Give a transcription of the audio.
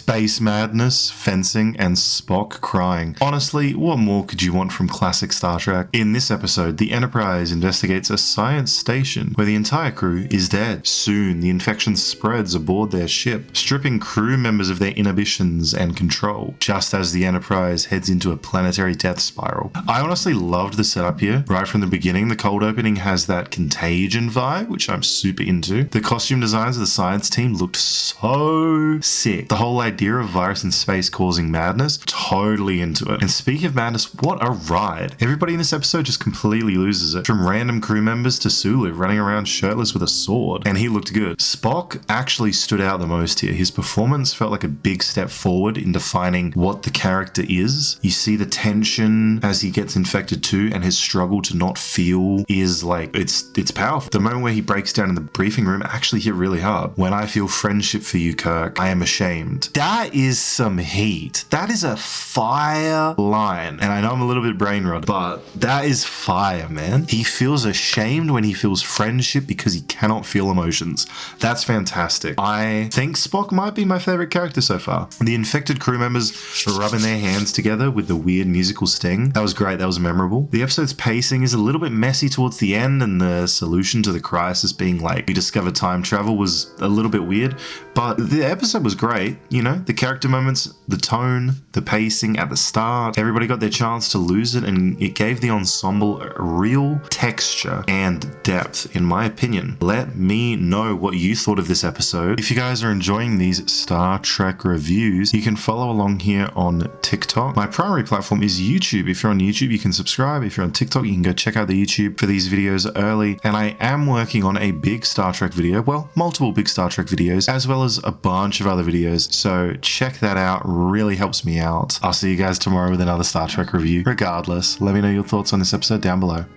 space madness, fencing, and Spock crying. Honestly, what more could you want from classic Star Trek? In this episode, the Enterprise investigates a science station where the entire crew is dead. Soon, the infection spreads aboard their ship, stripping crew members of their inhibitions and control, just as the Enterprise heads into a planetary death spiral. I honestly loved the setup here. Right from the beginning, the cold opening has that Contagion vibe, which I'm super into. The costume designs of the science team looked so sick. The whole idea of virus in space causing madness, totally into it. And speaking of madness, what a ride. Everybody in this episode just completely loses it. From random crew members to Sulu running around shirtless with a sword, and he looked good. Spock actually stood out the most here. His performance felt like a big step forward in defining what the character is. You see the tension as he gets infected too, and his struggle to not feel is like, it's powerful. The moment where he breaks down in the briefing room actually hit really hard. When I feel friendship for you, Kirk, I am ashamed. That is some heat. That is a fire line. And I know I'm a little bit brain rot, but that is fire, man. He feels ashamed when he feels friendship because he cannot feel emotions. That's fantastic. I think Spock might be my favorite character so far. The infected crew members rubbing their hands together with the weird musical sting. That was great. That was memorable. The episode's pacing is a little bit messy towards the end, and the solution to the crisis being like we discovered time travel was a little bit weird, but the episode was great. You know, the character moments, the tone, the pacing at the start, everybody got their chance to lose it, and it gave the ensemble a real texture and depth, in my opinion. Let me know what you thought of this episode. If you guys are enjoying these Star Trek reviews, you can follow along here on TikTok. My primary platform is YouTube. If you're on YouTube, you can subscribe. If you're on TikTok, you can go check out the YouTube for these videos early. And I am working on a big Star Trek video, well, multiple big Star Trek videos, as well as a bunch of other videos. So check that out. Really helps me out. I'll see you guys tomorrow with another Star Trek review. Regardless, let me know your thoughts on this episode down below.